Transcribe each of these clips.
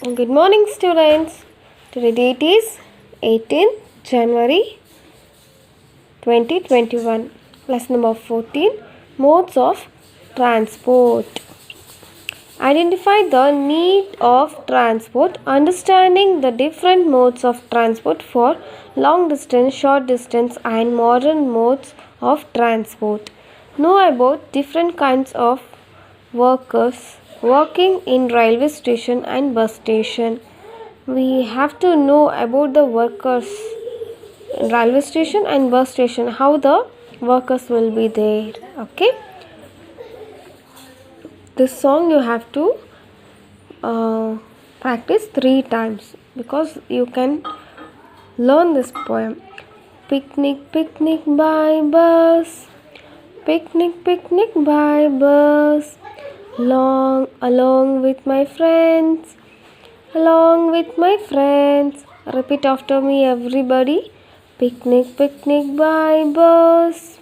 Good morning, students. Today date is 18th January 2021. Lesson number 14, Modes of Transport. Identify the need of transport. Understanding the different modes of transport for long distance, short distance and modern modes of transport. Know about different kinds of workers working in railway station and bus station. We have to know about the workers in railway station and bus station, how the workers will be there. Okay, this song you have to practice 3 times because you can learn this poem. Picnic, picnic by bus, picnic, picnic by bus, along with my friends, along with my friends. Repeat after me, everybody. Picnic, picnic by bus,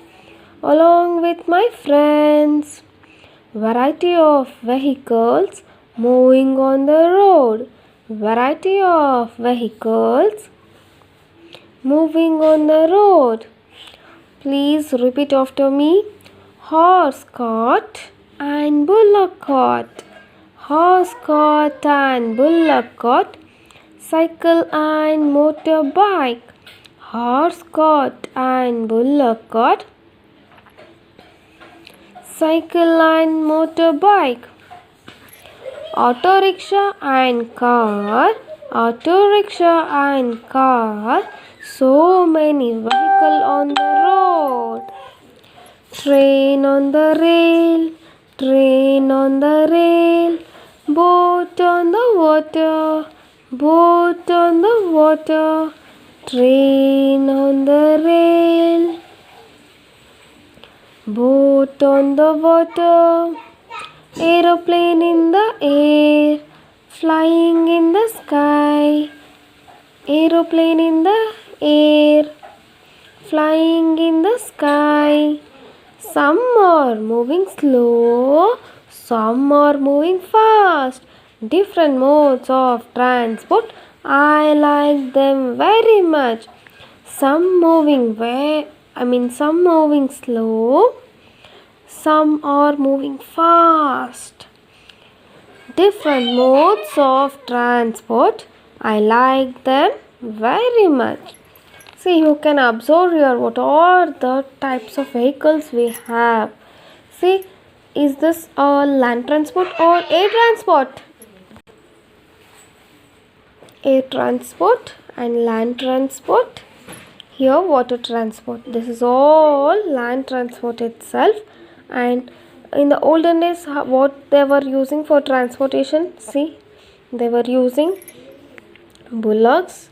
along with my friends. Variety of vehicles moving on the road. Variety of vehicles moving on the road. Please repeat after me. Horse cart and bullock cart. Horse cart and bullock cart. Cycle and motorbike. Horse cart and bullock cart. Cycle and motorbike. Auto rickshaw and car. Auto rickshaw and car. So many vehicles on the road. Train on the rail. Train on the rail. Boat on the water. Boat on the water. Train on the rail. Boat on the water. Aeroplane in the air. Flying in the sky. Aeroplane in the air. Flying in the sky. Some are moving slow, some are moving fast. Different modes of transport. I like them very much. Some moving some moving slow, some are moving fast. Different modes of transport. I like them very much. See, you can observe here what are the types of vehicles we have. See, is this a land transport or air transport? Air transport and land transport. Here water transport. This is all land transport itself. And in the olden days, what they were using for transportation? See, they were using bullocks,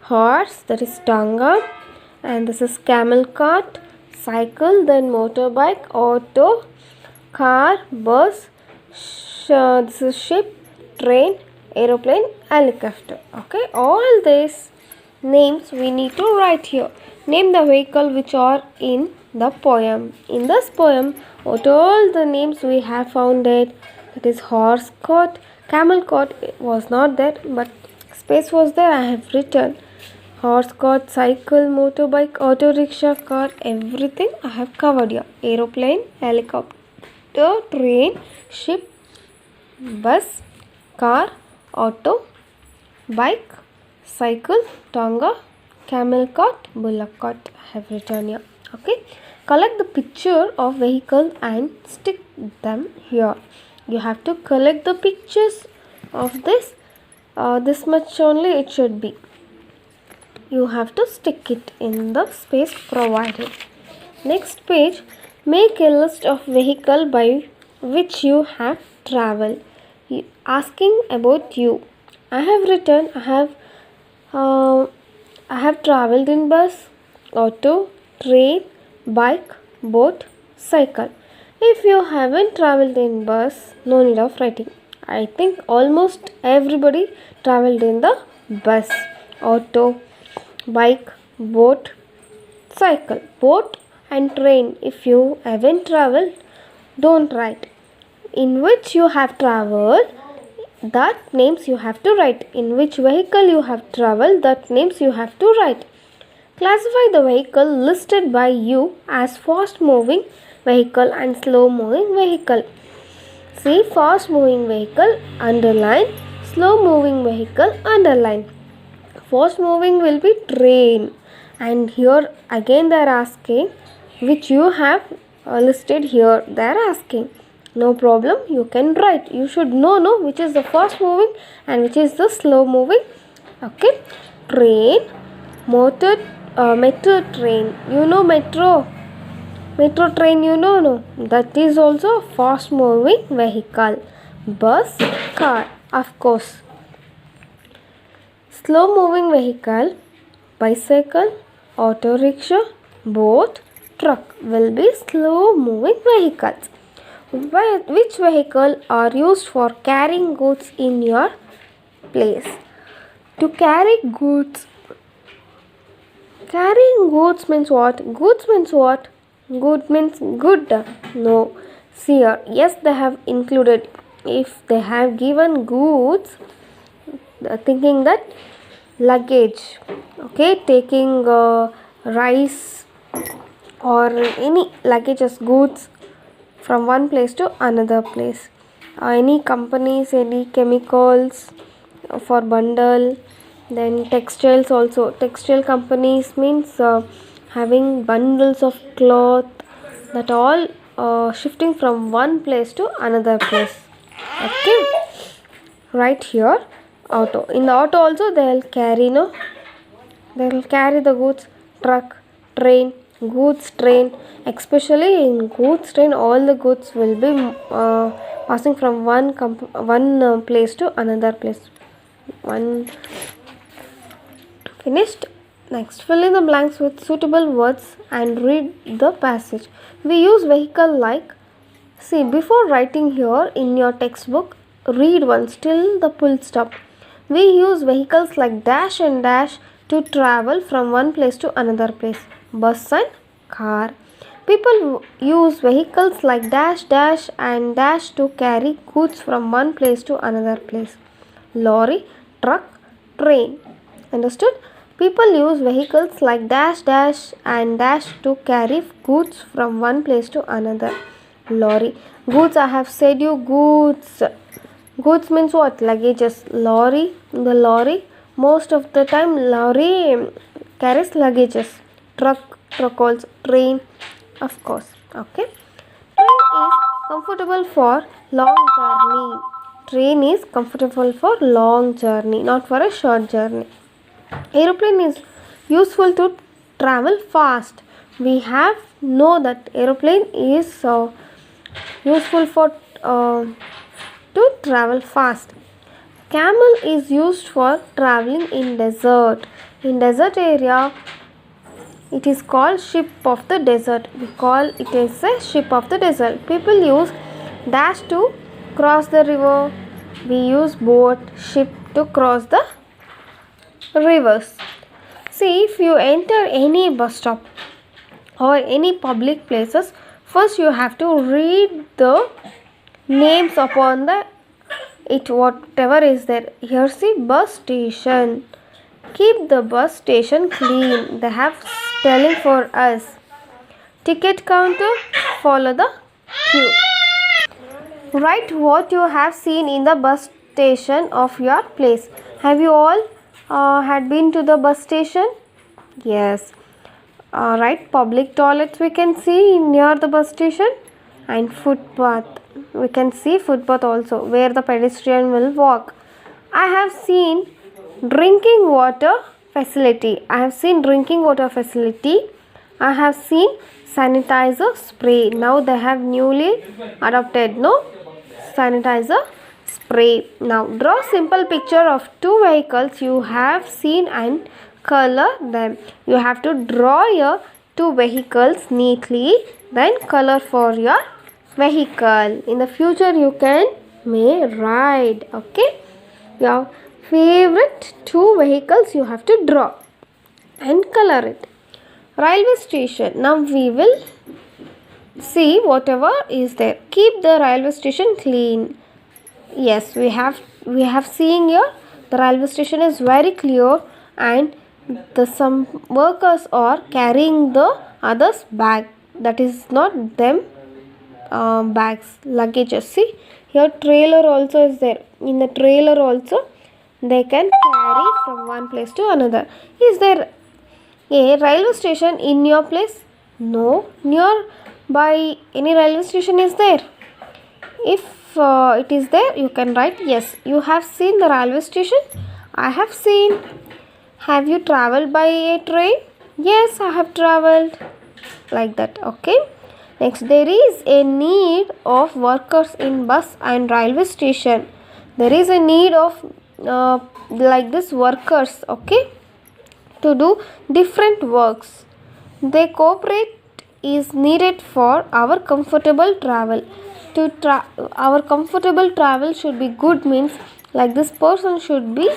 horse, that is tanga, and this is camel cart, cycle, then motorbike, auto, car, bus, this is ship, train, aeroplane, helicopter. Okay, all these names we need to write here. Name the vehicle which are in the poem. In this poem, what all the names we have found it is horse cart, camel cart was not there, but space was there. I have written horse cart, cycle, motorbike, auto rickshaw, car, everything I have covered here. Aeroplane, helicopter, train, ship, bus, car, auto, bike, cycle, tonga, camel cart, bullock cart. I have written here. Okay. Collect the picture of vehicle and stick them here. You have to collect the pictures of this. This much only it should be. You have to stick it in the space provided. Next page, make a list of vehicle by which you have traveled. Asking about you. I have written I have traveled in bus, auto, train, bike, boat, cycle. If you haven't traveled in bus, no need of writing. I think almost everybody traveled in the bus, auto, bike, boat, cycle. Boat and train. If you haven't traveled, don't write. In which you have traveled, that names you have to write. In which vehicle you have traveled, that names you have to write. Classify the vehicle listed by you as fast moving vehicle and slow moving vehicle. See, fast moving vehicle underline, slow moving vehicle underline. Fast moving will be train, and here again they are asking which you have listed here. They are asking. No problem, you can write. You should know which is the fast moving and which is the slow moving. Okay, train, metro train. You know metro train, you know, no, that is also a fast moving vehicle. Bus, car, of course. Slow moving vehicle, bicycle, auto rickshaw, boat, truck will be slow moving vehicles. Which vehicle are used for carrying goods in your place? To carry goods. Carrying goods means what? Goods means what? Good means good. No. See here. Yes, they have included. If they have given goods, thinking that luggage. Okay, taking rice or any luggage as goods from one place to another place. Any companies, any chemicals for bundle. Then textiles also. Textile companies means having bundles of cloth, that all shifting from one place to another place. Okay, right here auto. In the auto also they will carry, no, they will carry the goods. Truck, train, goods train. Especially in goods train, all the goods will be passing from one place to another place. One finished. Next, fill in the blanks with suitable words and read the passage. We use vehicle like. See, before writing here in your textbook, read once till the full stop. We use vehicles like dash and dash to travel from one place to another place. Bus and car. People use vehicles like dash, dash and dash to carry goods from one place to another place. Lorry, truck, train. Understood? People use vehicles like dash, dash and dash to carry goods from one place to another. Lorry. Goods, I have said you goods. Goods means what? Luggages. Lorry. The lorry. Most of the time lorry carries luggages. Truck also. Train. Of course. Okay. Train is comfortable for long journey. Train is comfortable for long journey, not for a short journey. Aeroplane is useful to travel fast. We have know that aeroplane is useful for to travel fast. Camel is used for traveling in desert. In desert area, it is called ship of the desert. We call it as a ship of the desert. People use dash to cross the river. We use boat, ship to cross the rivers. See, if you enter any bus stop or any public places, first you have to read the names upon the whatever is there. Here see, bus station. Keep the bus station clean. They have telling for us. Ticket counter, follow the queue. Write what you have seen in the bus station of your place. Have you all had been to the bus station? Yes. Right, public toilets we can see near the bus station, and footpath. We can see footpath also where the pedestrian will walk. I have seen drinking water facility. I have seen drinking water facility. I have seen sanitizer spray. Now they have newly adopted, no, sanitizer spray. Now draw simple picture of two vehicles you have seen and color them. You have to draw your two vehicles neatly, then color for your vehicle. In the future you may ride. Okay, your favorite two vehicles you have to draw and color it. Railway station. Now we will see whatever is there. Keep the railway station clean. Yes, we have seen here the railway station is very clear, and the some workers are carrying the others bag, that is not them bags, luggages. See here trailer also is there. In the trailer also they can carry from one place to another. Is there a railway station in your place? No. Nearby any railway station is there? If it is there, you can write yes. You have seen the railway station? I have seen. Have you traveled by a train? Yes, I have traveled. Like that, okay? Next, there is a need of workers in bus and railway station. There is a need of like this workers, okay, to do different works. They cooperate is needed for our comfortable travel. Our comfortable travel should be good, means like this person should be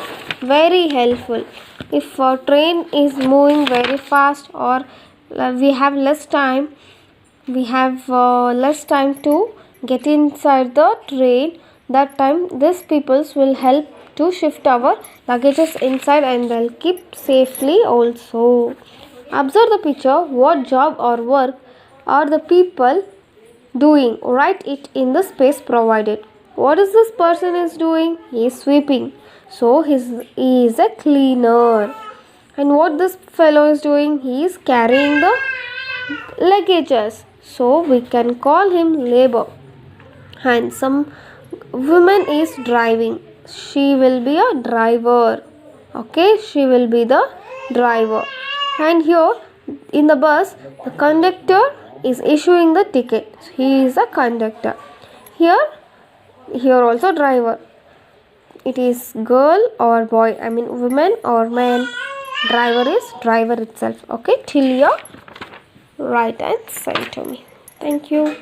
very helpful. If a train is moving very fast, or we have less time, to get inside the train, that time these peoples will help to shift our luggages inside, and they'll keep safely also. Observe the picture. What job or work are the people doing? Write it in the space provided. What is this person is doing? He is sweeping. So he is a cleaner. And what this fellow is doing? He is carrying the luggages. So we can call him labor. And some woman is driving. She will be a driver. Okay, she will be the driver. And here in the bus, the conductor is issuing the ticket. He is a conductor. Here also driver. It is girl or boy, I mean woman or man. Driver is driver itself. Okay, till your right and send to me. Thank you.